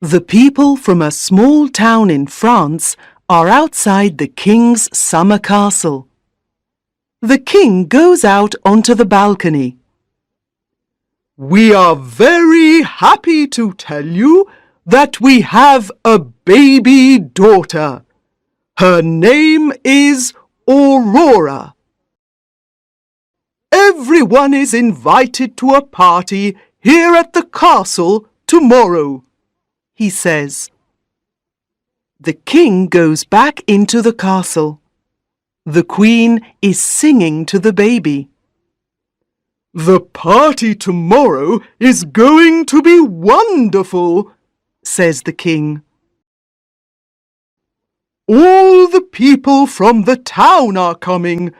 The people from a small town in France are outside the king's summer castle. The king goes out onto the balcony. "We are very happy to tell you that we have a baby daughter. Her name is Aurora. Everyone is invited to a party here at the castle tomorrow," he says. The king goes back into the castle. The queen is singing to the baby. "The party tomorrow is going to be wonderful," says the king. "All the people from the town are coming,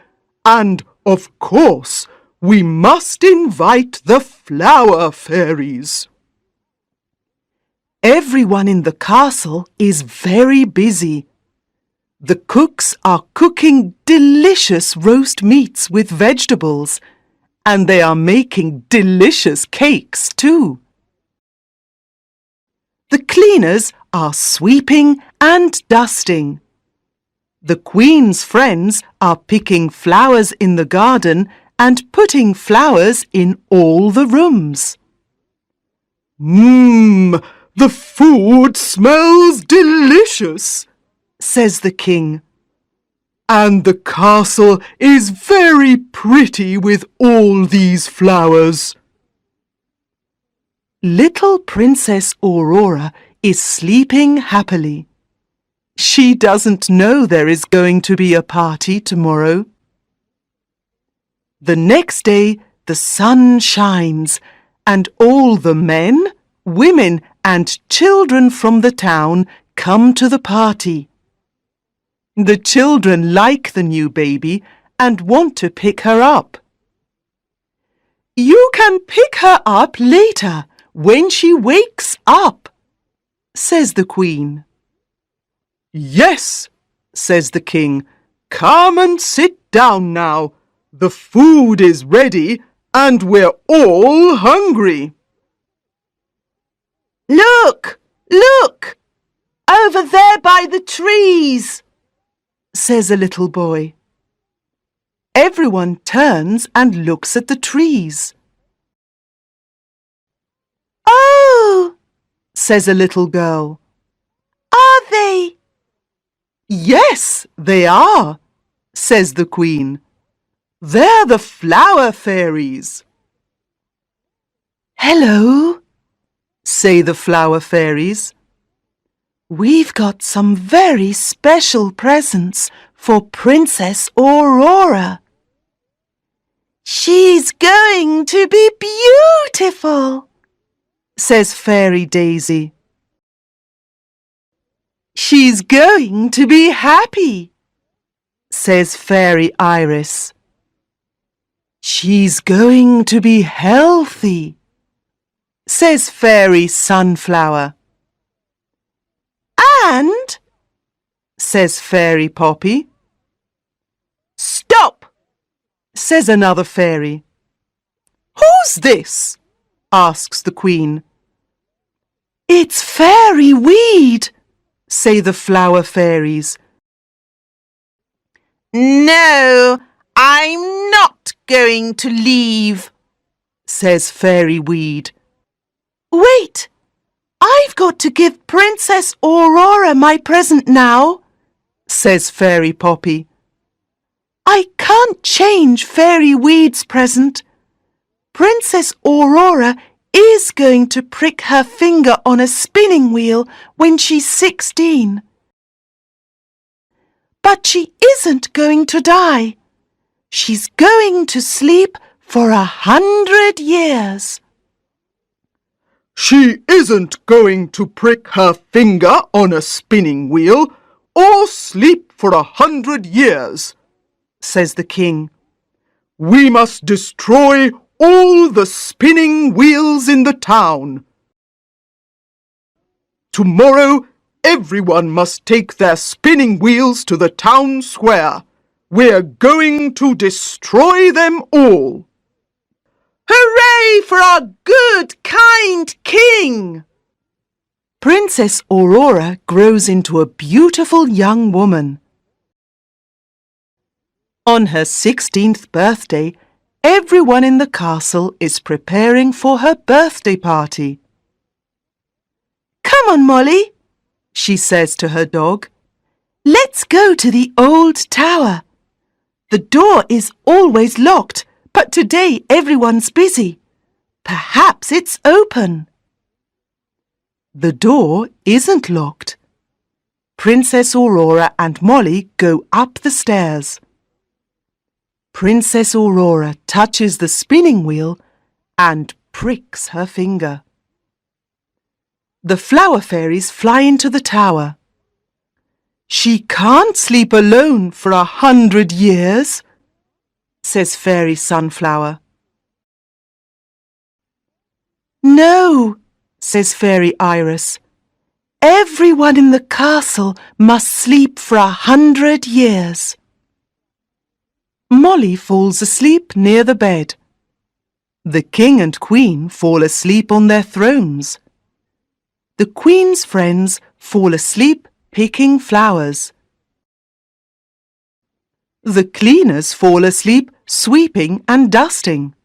and, of course, we must invite the flower fairies." Everyone in the castle is very busy. The cooks are cooking delicious roast meats with vegetables, and they are making delicious cakes too. The cleaners are sweeping and dusting. The Queen's friends are picking flowers in the garden and putting flowers in all the rooms. "The food smells delicious," says the king. "And the castle is very pretty with all these flowers." Little Princess Aurora is sleeping happily. She doesn't know there is going to be a party tomorrow. The next day the sun shines, and all the men, women, and children from the town come to the party. The children like the new baby and want to pick her up. "You can pick her up later, when she wakes up," says the Queen. "Yes," says the king. "Come and sit down now. The food is ready and we're all hungry." "Look! Look! Over there by the trees!" says a little boy. Everyone turns and looks at the trees. "Oh!" says a little girl. "Are they?" "Yes, they are," says the Queen. "They're the flower fairies." "Hello," say the flower fairies. "We've got some very special presents for Princess Aurora." "She's going to be beautiful," says Fairy Daisy. "She's going to be happy," says Fairy Iris. "She's going to be healthy," says Fairy Sunflower. "And," says Fairy Poppy. "Stop!" says another fairy. "Who's this?" asks the Queen. "It's Fairy Weed," say the flower fairies. "No, I'm not going to leave," says Fairy Weed. "Wait! I've got to give Princess Aurora my present now," says Fairy Poppy. "I can't change Fairy Weed's present. Princess Aurora is going to prick her finger on a spinning wheel when she's 16. But she isn't going to die. She's going to sleep for 100 years. "She isn't going to prick her finger on a spinning wheel or sleep for 100 years, says the king. "We must destroy all the spinning wheels in the town. Tomorrow, everyone must take their spinning wheels to the town square. We're going to destroy them all." "Hooray for our good, kind king!" Princess Aurora grows into a beautiful young woman. On her 16th birthday, everyone in the castle is preparing for her birthday party. "Come on, Molly," she says to her dog. "Let's go to the old tower. The door is always locked, but today everyone's busy. Perhaps it's open." The door isn't locked. Princess Aurora and Molly go up the stairs. Princess Aurora touches the spinning wheel and pricks her finger. The flower fairies fly into the tower. "She can't sleep alone for 100 years, says Fairy Sunflower. "No," says Fairy Iris. "Everyone in the castle must sleep for 100 years." Molly falls asleep near the bed. The king and queen fall asleep on their thrones. The queen's friends fall asleep picking flowers. The cleaners fall asleep sweeping and dusting.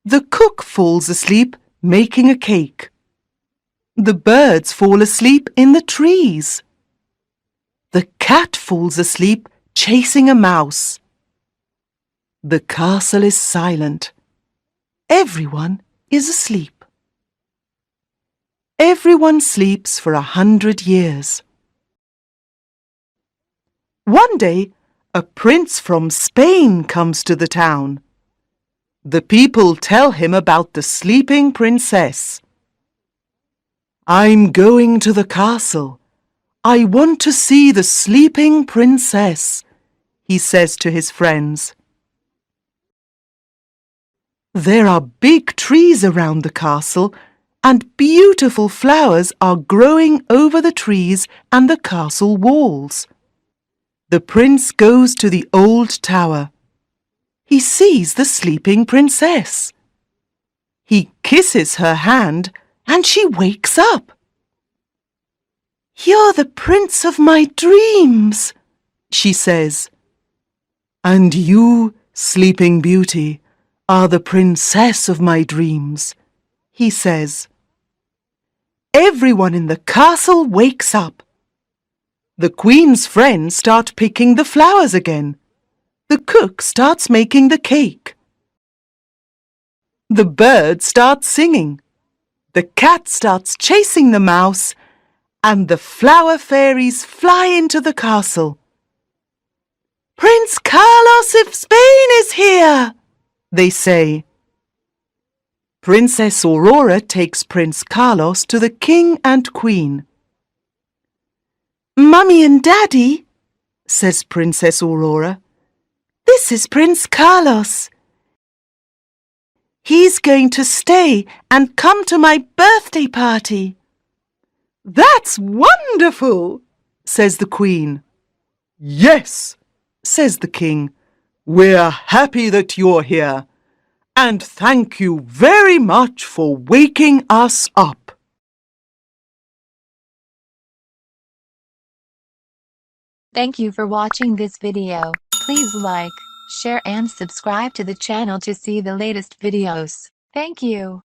The cook falls asleep making a cake. The birds fall asleep in the trees. The cat falls asleep chasing a mouse. The castle is silent. Everyone is asleep. Everyone sleeps for 100 years. One day, a prince from Spain comes to the town. The people tell him about the sleeping princess. "I'm going to the castle. I want to see the sleeping princess," he says to his friends. There are big trees around the castle, and beautiful flowers are growing over the trees and the castle walls. The prince goes to the old tower. He sees the sleeping princess. He kisses her hand and she wakes up. "You're the prince of my dreams," she says. "And you, Sleeping Beauty, are the princess of my dreams," he says. Everyone in the castle wakes up. The queen's friends start picking the flowers again. The cook starts making the cake. The bird starts singing. The cat starts chasing the mouse, and the flower fairies fly into the castle. "Prince Carlos of Spain is here," they say. Princess Aurora takes Prince Carlos to the king and queen. "Mummy and Daddy," says Princess Aurora, "this is Prince Carlos. He's going to stay and come to my birthday party." "That's wonderful," says the queen. "Yes," says the king. "We're happy that you're here. And thank you very much for waking us up." Thank you for watching this video. Please like, share and subscribe to the channel to see the latest videos. Thank you.